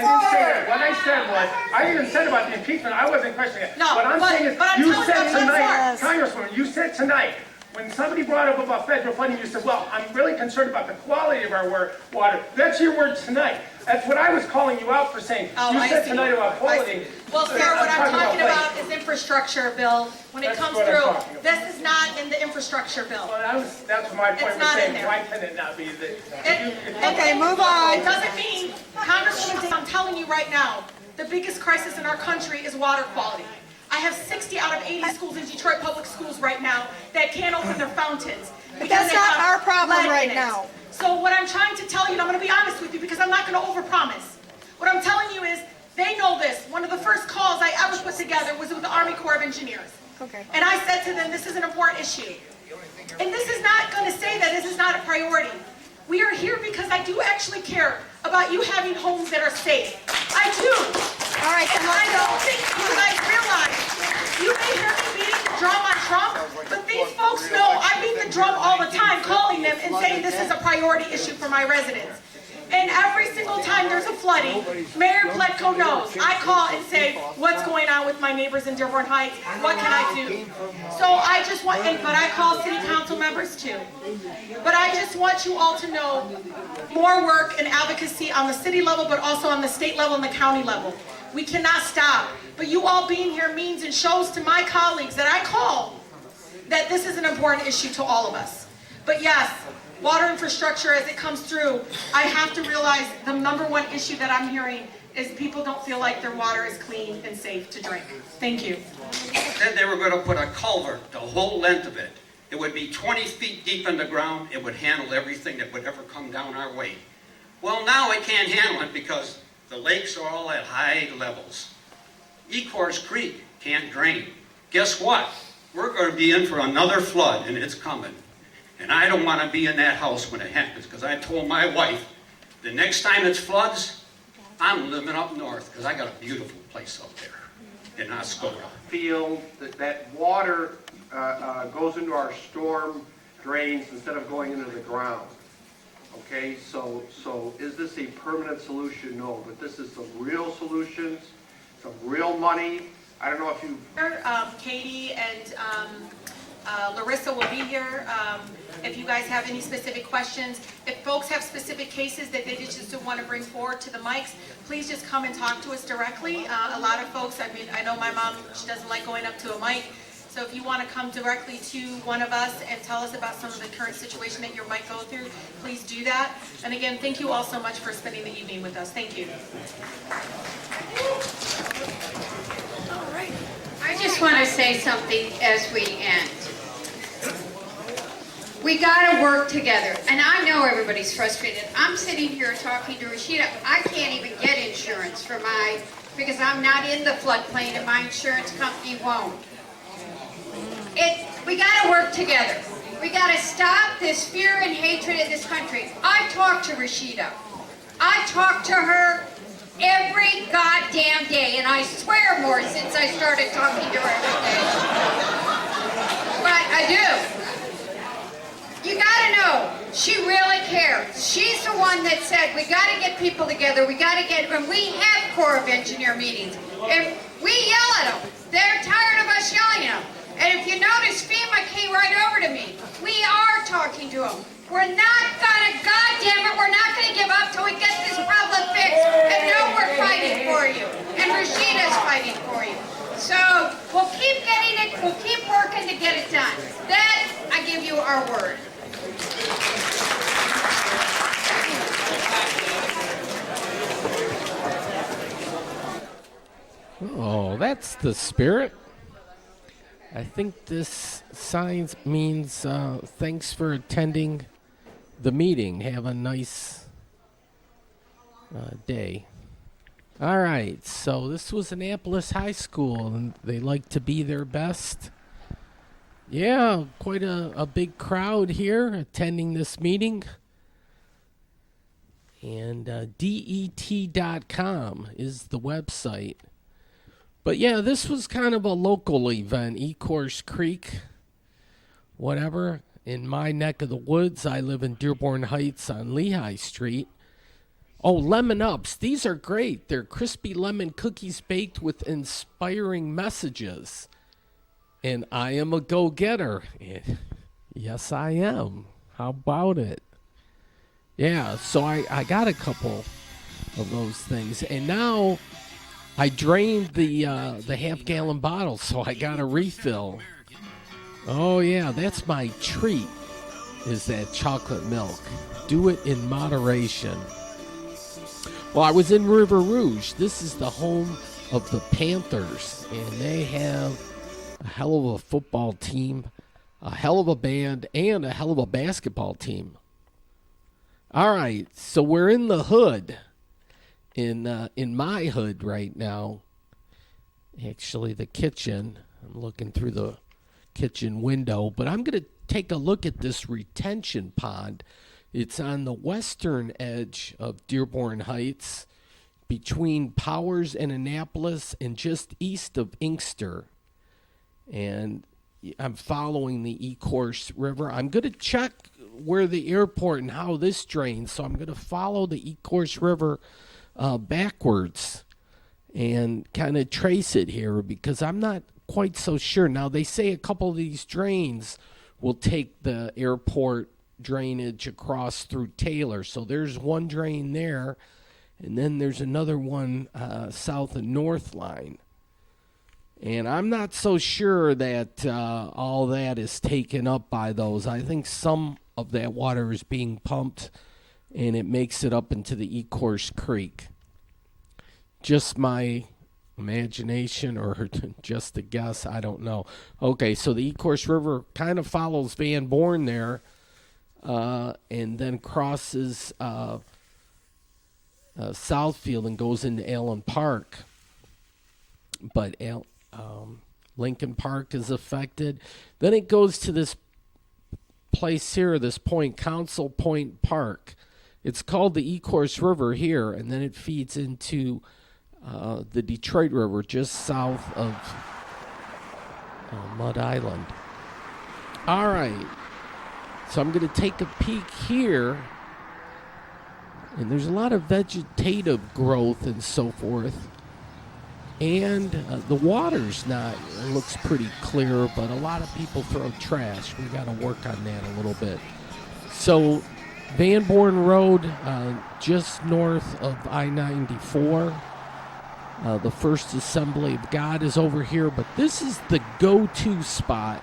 didn't say that. What I said was, I even said about the impeachment, I wasn't questioning it. No, what I'm saying is, you said tonight, about Congresswoman, you said tonight, when somebody brought up about federal funding, you said, well, I'm really concerned about the quality of our water. That's your words tonight. That's what I was calling you out for saying. You said tonight about quality. Well, sir, what I'm talking about is infrastructure bill. When it comes through, this is not in the infrastructure bill. Well, that's my point. It's not in there. Why can it not be? Okay, move on. It doesn't mean, Congresswoman, I'm telling you right now, the biggest crisis in our country is water quality. I have 60 out of 80 schools in Detroit Public Schools right now that can't open their fountains. But that's not our problem right now. So what I'm trying to tell you, and I'm going to be honest with you because I'm not going to overpromise. What I'm telling you is, they know this. One of the first calls I ever put together was with the Army Corps of Engineers. Okay. And I said to them, this is an important issue. And this is not going to say that this is not a priority. We are here because I do actually care about you having homes that are safe. I do. All right, and I don't think you guys realize, you may hear me beating the drum on Trump, but these folks know I beat the drum all the time, calling them and saying this is a priority issue for my residents. And every single time there's a flooding, Mayor Pletko knows. I call and say, what's going on with my neighbors in Dearborn Heights? What can I do? So I just want, but I call city council members too. But I just want you all to know more work and advocacy on the city level, but also on the state level and the county level. We cannot stop. But you all being here means and shows to my colleagues that I call that this is an important issue to all of us. But yes, water infrastructure as it comes through, I have to realize the number one issue that I'm hearing is people don't feel like their water is clean and safe to drink. Thank you. Then they were going to put a culvert the whole length of it. It would be 20 feet deep in the ground. It would handle everything that would ever come down our way. Well, now it can't handle it because the lakes are all at high levels. Ecorse Creek can't drain. Guess what? We're going to be in for another flood, and it's coming. And I don't want to be in that house when it happens, because I told my wife, the next time it floods, I'm living up north, because I got a beautiful place up there in Oscoda. Feel that water goes into our storm drains instead of going into the ground. Okay, so is this a permanent solution? No, but this is some real solutions, some real money. I don't know if you... Katie and Larissa will be here. If you guys have any specific questions, if folks have specific cases that they just want to bring forward to the mics, please just come and talk to us directly. A lot of folks, I mean, I know my mom, she doesn't like going up to a mic. So if you want to come directly to one of us and tell us about some of the current situation that you might go through, please do that. And again, thank you all so much for spending the evening with us. Thank you. All right. I just want to say something as we end. We got to work together. And I know everybody's frustrated. I'm sitting here talking to Rashida. I can't even get insurance for because I'm not in the floodplain and my insurance company won't. We got to work together. We got to stop this fear and hatred in this country. I talked to Rashida. I talk to her every goddamn day, and I swear more since I started talking to her every day. But I do. You gotta know, she really cares. She's the one that said, we gotta get people together, we gotta get, and we have Corps of Engineer meetings, and we yell at them. They're tired of us yelling at them. And if you notice, FEMA came right over to me. We are talking to them. We're not gonna, goddamn it, we're not gonna give up till we get this problem fixed. And no, we're fighting for you. And Rashida's fighting for you. So we'll keep getting it, we'll keep working to get it done. That, I give you our word. Oh, that's the spirit. I think this sign means thanks for attending the meeting. Have a nice day. All right, so this was Annapolis High School, and they like to be their best. Yeah, quite a big crowd here attending this meeting. And det.com is the website. But yeah, this was kind of a local event, Ecorse Creek, whatever. In my neck of the woods, I live in Dearborn Heights on Lehigh Street. Oh, Lemon Ups. These are great. They're crispy lemon cookies baked with inspiring messages. And I am a go-getter. Yes, I am. How about it? Yeah, so I got a couple of those things. And now I drained the half-gallon bottle, so I got a refill. Oh, yeah, that's my treat, is that chocolate milk. Do it in moderation. Well, I was in River Rouge. This is the home of the Panthers, and they have a hell of a football team, a hell of a band, and a hell of a basketball team. All right, so we're in the hood, in my hood right now. Actually, the kitchen. I'm looking through the kitchen window, but I'm going to take a look at this retention pond. It's on the western edge of Dearborn Heights, between Powers and Annapolis, and just east of Inkster. And I'm following the Ecorse River. I'm going to check where the airport and how this drains. So I'm going to follow the Ecorse River backwards and kind of trace it here, because I'm not quite so sure. Now, they say a couple of these drains will take the airport drainage across through Taylor. So there's one drain there, and then there's another one south of North Line. And I'm not so sure that all that is taken up by those. I think some of that water is being pumped, and it makes it up into the Ecorse Creek. Just my imagination or just a guess, I don't know. Okay, so the Ecorse River kind of follows Van Born there, and then crosses Southfield and goes into Allen Park. But Lincoln Park is affected. Then it goes to this place here, this point, Council Point Park. It's called the Ecorse River here, and then it feeds into the Detroit River just south of Mud Island. All right, so I'm going to take a peek here, and there's a lot of vegetative growth and so forth. And the water's not, it looks pretty clear, but a lot of people throw trash. We got to work on that a little bit. So Van Born Road, just north of I-94. The First Assembly of God is over here, but this is the go-to spot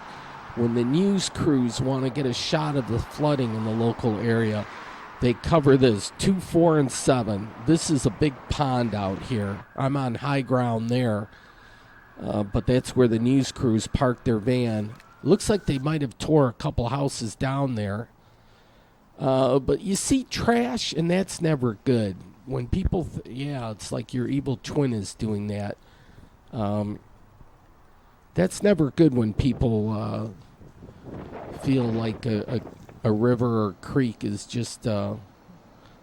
when the news crews want to get a shot of the flooding in the local area. They cover this 2, 4, and 7. This is a big pond out here. I'm on high ground there, but that's where the news crews park their van. Looks like they might have tore a couple houses down there. But you see trash, and that's never good. When people, it's like your evil twin is doing that. That's never good when people feel like a river or creek is just a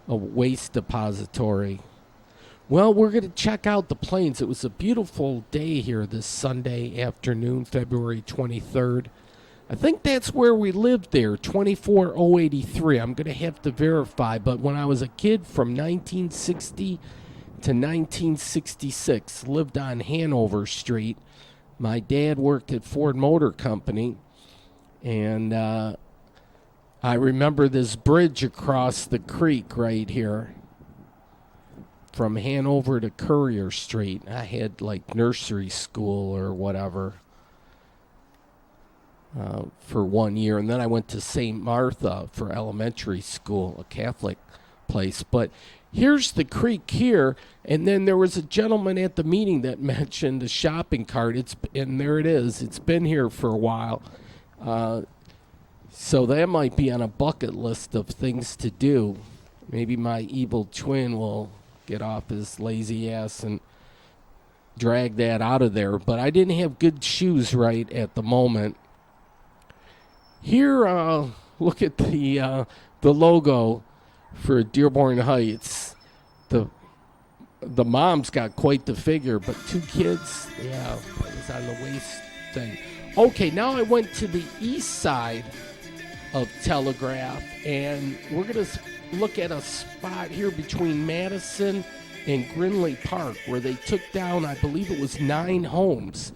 waste depository. Well, we're going to check out the plains. It was a beautiful day here this Sunday afternoon, February 23rd. I think that's where we lived there, 24083. I'm going to have to verify, but when I was a kid from 1960 to 1966, lived on Hanover Street. My dad worked at Ford Motor Company, and I remember this bridge across the creek right here from Hanover to Courier Street. I had like nursery school or whatever for 1 year, and then I went to St. Martha for elementary school, a Catholic place. But here's the creek here, and then there was a gentleman at the meeting that mentioned a shopping cart. And there it is. It's been here for a while. So that might be on a bucket list of things to do. Maybe my evil twin will get off his lazy ass and drag that out of there. But I didn't have good shoes right at the moment. Here, look at the logo for Dearborn Heights. The mom's got quite the figure, but 2 kids, it's on the waist thing. Okay, now I went to the east side of Telegraph, and we're going to look at a spot here between Madison and Grinley Park where they took down, I believe it was 9 homes.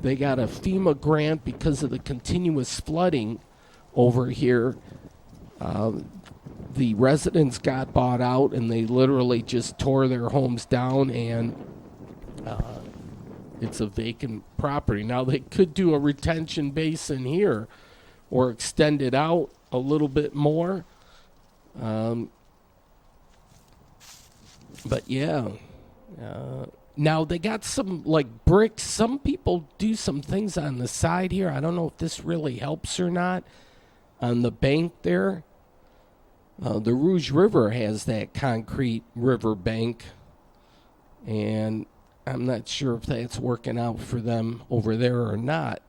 They got a FEMA grant because of the continuous flooding over here. The residents got bought out, and they literally just tore their homes down, and it's a vacant property. Now, they could do a retention basin here or extend it out a little bit more. But yeah. Now, they got some, like, bricks. Some people do some things on the side here. I don't know if this really helps or not. On the bank there, the Rouge River has that concrete river bank, and I'm not sure if that's working out for them over there or not.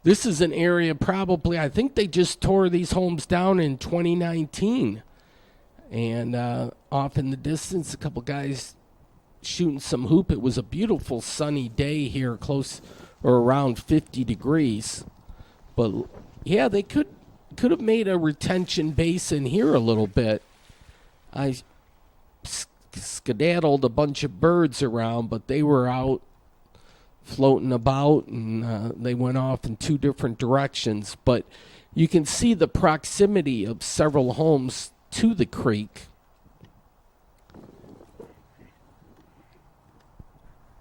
This is an area probably, I think they just tore these homes down in 2019. And off in the distance, a couple guys shooting some hoop. It was a beautiful sunny day here, close or around 50 degrees. But yeah, they could have made a retention basin here a little bit. I skedaddled a bunch of birds around, but they were out floating about, and they went off in 2 different directions. But you can see the proximity of several homes to the creek.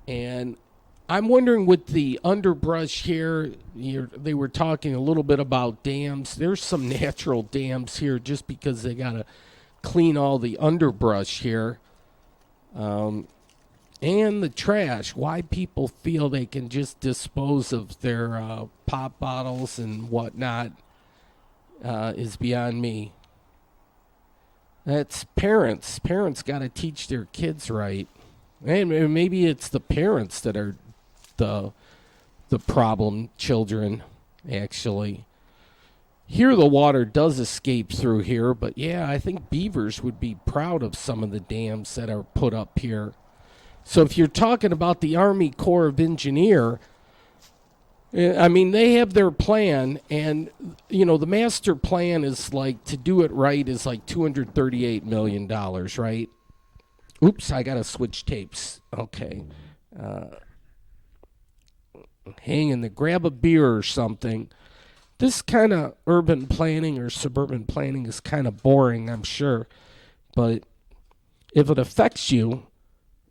And I'm wondering with the underbrush here, they were talking a little bit about dams. There's some natural dams here just because they got to clean all the underbrush here. And the trash. Why people feel they can just dispose of their pop bottles and whatnot is beyond me. That's parents. Parents got to teach their kids right. And maybe it's the parents that are the problem children, actually. Here the water does escape through here, but yeah, I think beavers would be proud of some of the dams that are put up here. So if you're talking about the Army Corps of Engineer, I mean, they have their plan, and, you know, the master plan is like, to do it right is like $238 million, right? Oops, I got to switch tapes. Okay. Hang in there, grab a beer or something. This kind of urban planning or suburban planning is kind of boring, I'm sure. But if it affects you,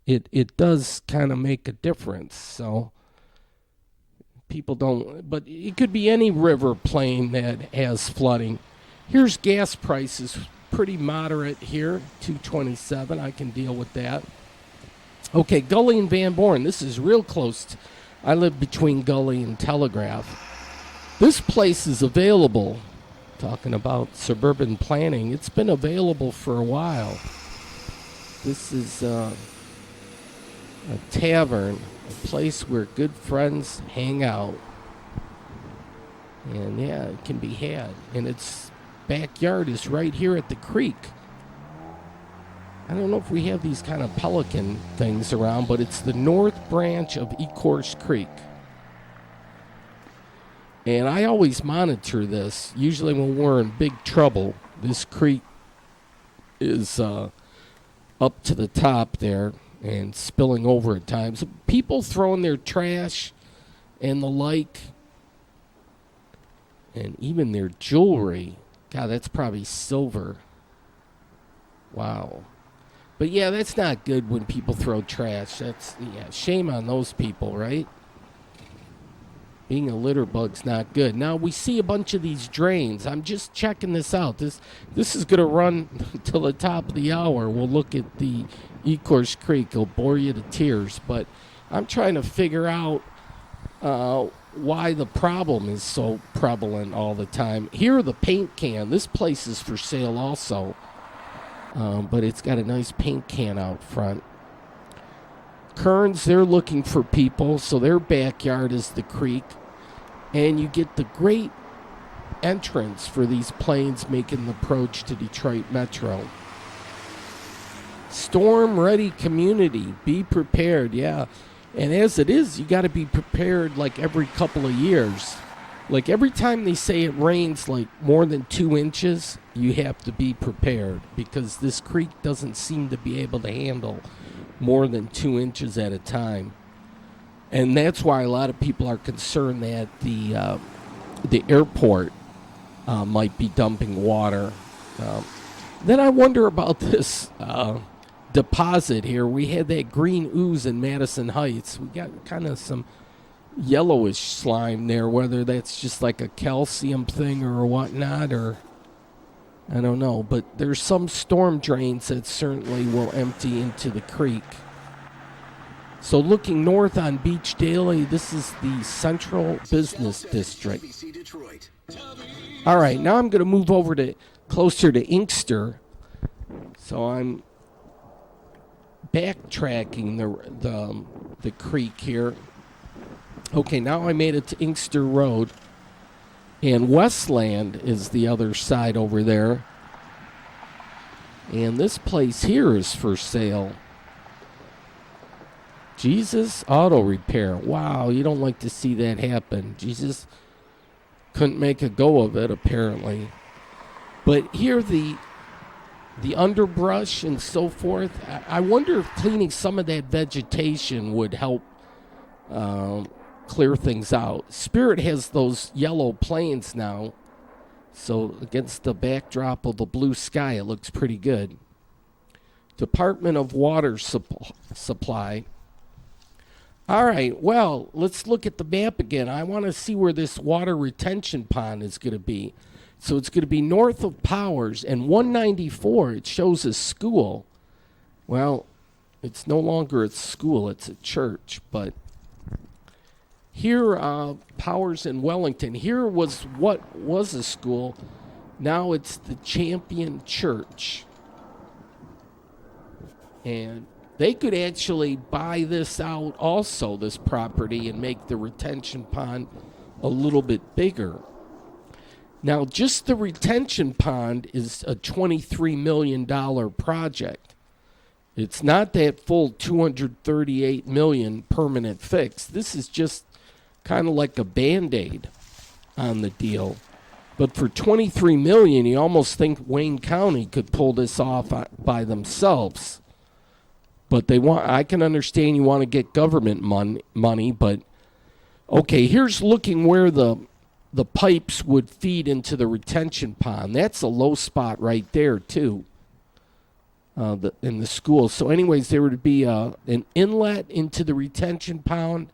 it does kind of make a difference. So people don't, but it could be any river plain that has flooding. Here's gas prices, pretty moderate here, $2.27. I can deal with that. Okay, Gully and Van Born. This is real close. I live between Gully and Telegraph. This place is available. Talking about suburban planning, it's been available for a while. This is a tavern, a place where good friends hang out. And yeah, it can be had. And its backyard is right here at the creek. I don't know if we have these kind of pelican things around, but it's the north branch of Ecorse Creek. And I always monitor this. Usually when we're in big trouble, this creek is up to the top there and spilling over at times. People throwing their trash and the like, and even their jewelry. God, that's probably silver. Wow. But yeah, that's not good when people throw trash. That's, yeah, shame on those people, right? Being a litter bug's not good. Now, we see a bunch of these drains. I'm just checking this out. This is going to run till the top of the hour. We'll look at the Ecorse Creek. It'll bore you to tears. But I'm trying to figure out why the problem is so prevalent all the time. Here, the paint can. This place is for sale also. But it's got a nice paint can out front. Kearns, they're looking for people, so their backyard is the creek. And you get the great entrance for these planes making the approach to Detroit Metro. Storm-ready community. Be prepared, yeah. And as it is, you got to be prepared like every couple of years. Like every time they say it rains like more than 2 inches, you have to be prepared because this creek doesn't seem to be able to handle more than 2 inches at a time. And that's why a lot of people are concerned that the airport might be dumping water. Then I wonder about this deposit here. We had that green ooze in Madison Heights. We got kind of some yellowish slime there, whether that's just like a calcium thing or whatnot, or I don't know. But there's some storm drains that certainly will empty into the creek. So looking north on Beach Daily, this is the Central Business District. All right, now I'm going to move over to closer to Inkster. So I'm backtracking the creek here. Okay, now I made it to Inkster Road. And Westland is the other side over there. And this place here is for sale. Jesus Auto Repair. Wow, you don't like to see that happen. Jesus couldn't make a go of it, apparently. But here, the underbrush and so forth, I wonder if cleaning some of that vegetation would help clear things out. Spirit has those yellow planes now, so against the backdrop of the blue sky, it looks pretty good. Department of Water Supply. All right, well, let's look at the map again. I want to see where this water retention pond is going to be. So it's going to be north of Powers, and 194, it shows a school. Well, it's no longer a school, it's a church, but here, Powers and Wellington, here was what was a school. Now it's the Champion Church. And they could actually buy this out also, this property, and make the retention pond a little bit bigger. Now, just the retention pond is a $23 million project. It's not that full $238 million permanent fix. This is just kind of like a Band-Aid on the deal. But for $23 million, you almost think Wayne County could pull this off by themselves. But I can understand you want to get government money, but okay, here's looking where the pipes would feed into the retention pond. That's a low spot right there, too, in the school. So anyways, there would be an inlet into the retention pond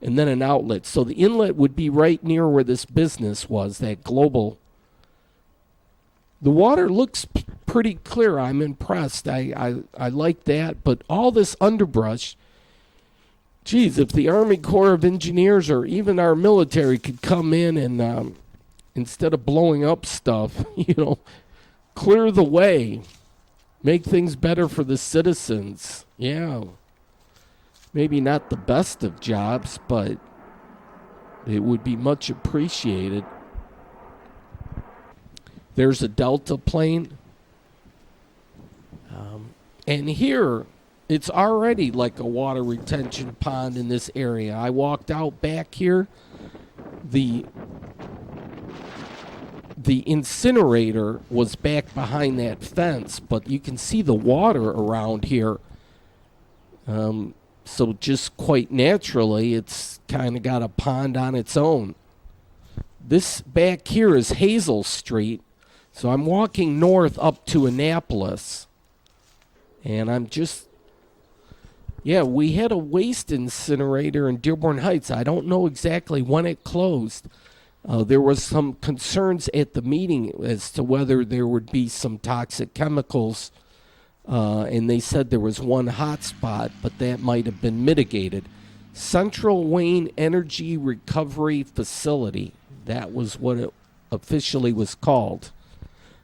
and then an outlet. So the inlet would be right near where this business was, that global. The water looks pretty clear. I'm impressed. I like that. But all this underbrush, geez, if the Army Corps of Engineers or even our military could come in and instead of blowing up stuff, clear the way, make things better for the citizens. Yeah. Maybe not the best of jobs, but it would be much appreciated. There's a Delta plane. And here, it's already like a water retention pond in this area. I walked out back here. The incinerator was back behind that fence, but you can see the water around here. So just quite naturally, it's kind of got a pond on its own. This back here is Hazel Street. So I'm walking north up to Annapolis. And I'm just... Yeah, we had a waste incinerator in Dearborn Heights. I don't know exactly when it closed. There was some concerns at the meeting as to whether there would be some toxic chemicals. And they said there was one hot spot, but that might have been mitigated. Central Wayne Energy Recovery Facility. That was what it officially was called.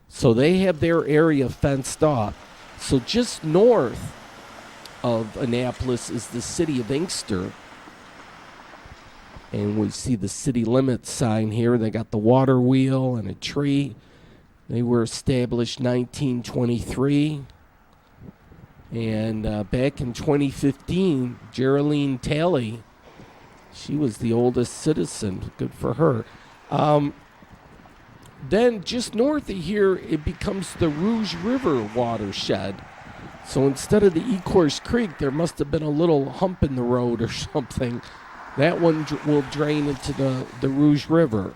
So they have their area fenced off. So just north of Annapolis is the city of Inkster. And we see the city limits sign here. They got the water wheel and a tree. They were established 1923. And back in 2015, Geraldine Talley, she was the oldest citizen. Good for her. Then just north of here, it becomes the Rouge River watershed. So instead of the Ecorse Creek, there must have been a little hump in the road or something. That one will drain into the Rouge River,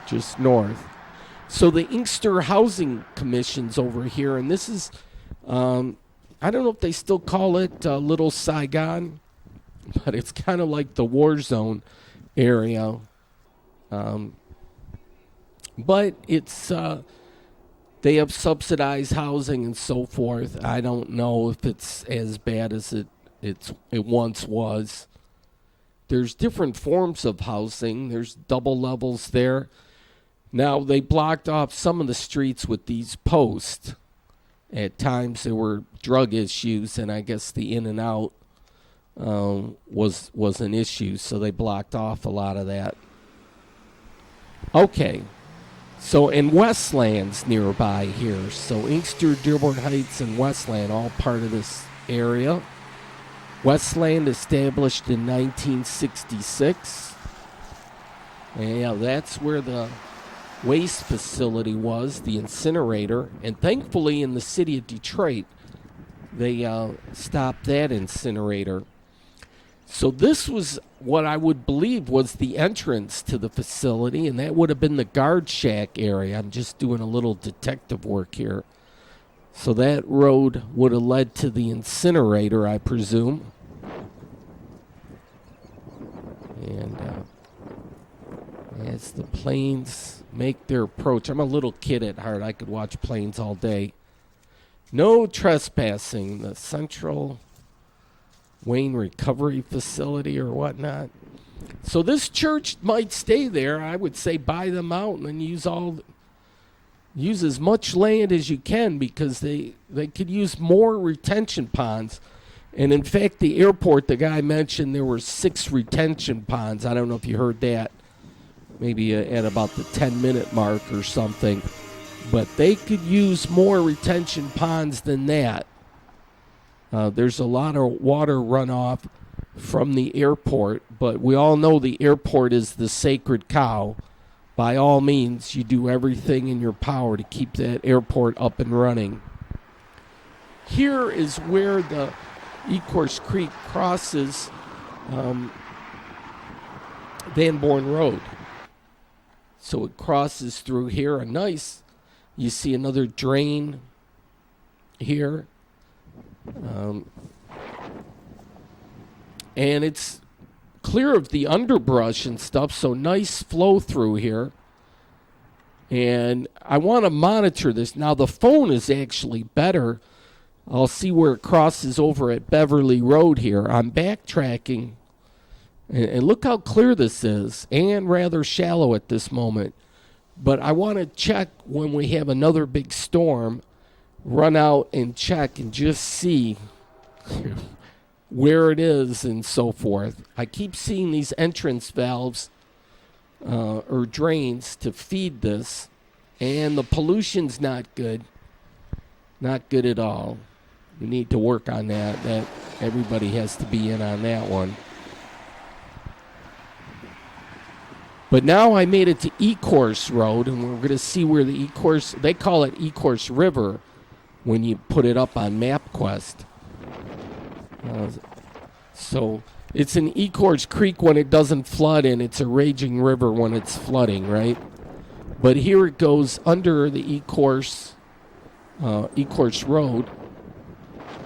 just north. So the Inkster Housing Commission's over here, and this is, I don't know if they still call it Little Saigon, but it's kind of like the war zone area. But it's they have subsidized housing and so forth. I don't know if it's as bad as it once was. There's different forms of housing. There's double levels there. Now, they blocked off some of the streets with these posts. At times there were drug issues, and I guess the in and out was an issue, so they blocked off a lot of that. Okay. So, and Westland's nearby here. So, Inkster, Dearborn Heights, and Westland, all part of this area. Westland established in 1966. And yeah, that's where the waste facility was, the incinerator. And thankfully, in the city of Detroit, they stopped that incinerator. So this was what I would believe was the entrance to the facility, and that would have been the guard shack area. I'm just doing a little detective work here. So that road would have led to the incinerator, I presume. And as the planes make their approach, I'm a little kid at heart. I could watch planes all day. No trespassing. The Central Wayne Recovery Facility or whatnot. So this church might stay there. I would say buy them out and then use as much land as you can, because they could use more retention ponds. And in fact, the airport, the guy mentioned there were 6 retention ponds. I don't know if you heard that, maybe at about the 10-minute mark or something. But they could use more retention ponds than that. There's a lot of water runoff from the airport, but we all know the airport is the sacred cow. By all means, you do everything in your power to keep that airport up and running. Here is where the Ecorse Creek crosses Van Born Road. So it crosses through here. You see another drain here. And it's clear of the underbrush and stuff, so nice flow through here. And I want to monitor this. Now the phone is actually better. I'll see where it crosses over at Beverly Road here. I'm backtracking. And look how clear this is, and rather shallow at this moment. But I want to check when we have another big storm, run out and check and just see where it is and so forth. I keep seeing these entrance valves or drains to feed this, and the pollution's not good. Not good at all. We need to work on that. That everybody has to be in on that one. But now I made it to Ecorse Road, and we're going to see where the Ecorse, they call it Ecorse River when you put it up on MapQuest. So it's an Ecorse Creek when it doesn't flood, and it's a raging river when it's flooding, right? But here it goes under the Ecorse Road,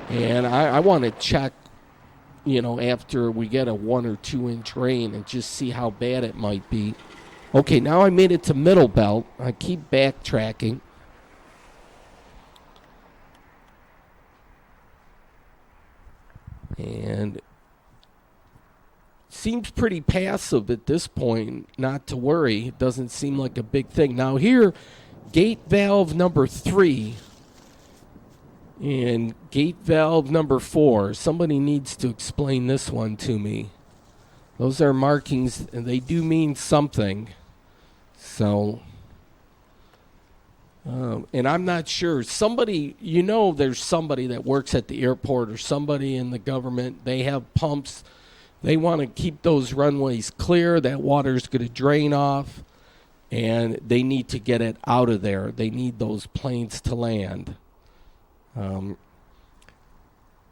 and I want to check, after we get a 1 or 2 inch rain and just see how bad it might be. Okay, now I made it to Middle Belt. I keep backtracking. And seems pretty passive at this point, not to worry. It doesn't seem like a big thing. Now here, gate valve number 3 and gate valve number 4. Somebody needs to explain this one to me. Those are markings, and they do mean something. So, and I'm not sure. Somebody, there's somebody that works at the airport or somebody in the government. They have pumps. They want to keep those runways clear. That water's going to drain off, and they need to get it out of there. They need those planes to land.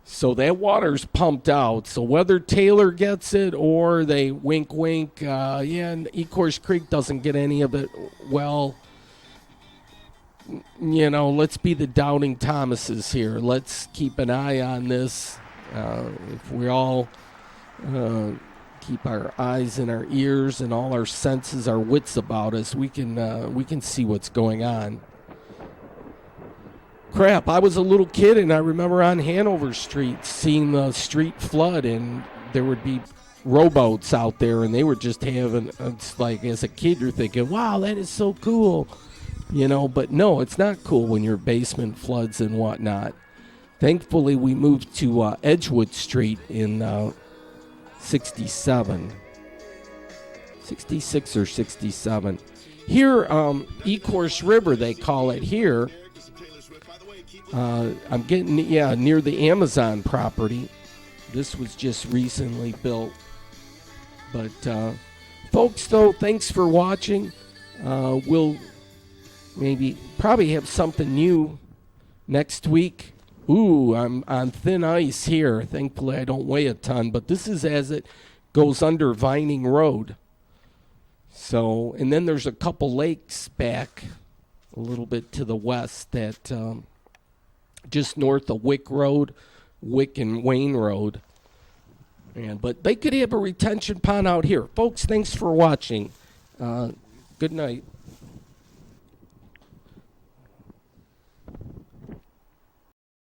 So that water's pumped out. So whether Taylor gets it or they wink, and Ecorse Creek doesn't get any of it, well, let's be the doubting Thomases here. Let's keep an eye on this. If we all keep our eyes and our ears and all our senses, our wits about us, we can see what's going on. Crap, I was a little kid, and I remember on Hanover Street seeing the street flood, and there would be rowboats out there, and they were just having, it's like, as a kid, you're thinking, wow, that is so cool. But no, it's not cool when your basement floods and whatnot. Thankfully, we moved to Edgewood Street in 67. 66 or 67. Here, Ecorse River, they call it here. I'm getting, near the Amazon property. This was just recently built. But, folks, though, thanks for watching. We'll probably have something new next week. Ooh, I'm on thin ice here. Thankfully, I don't weigh a ton. But this is as it goes under Vining Road. So, and then there's a couple lakes back a little bit to the west that... just north of Wick Road, Wick and Wayne Road. But they could have a retention pond out here. Folks, thanks for watching. Good night.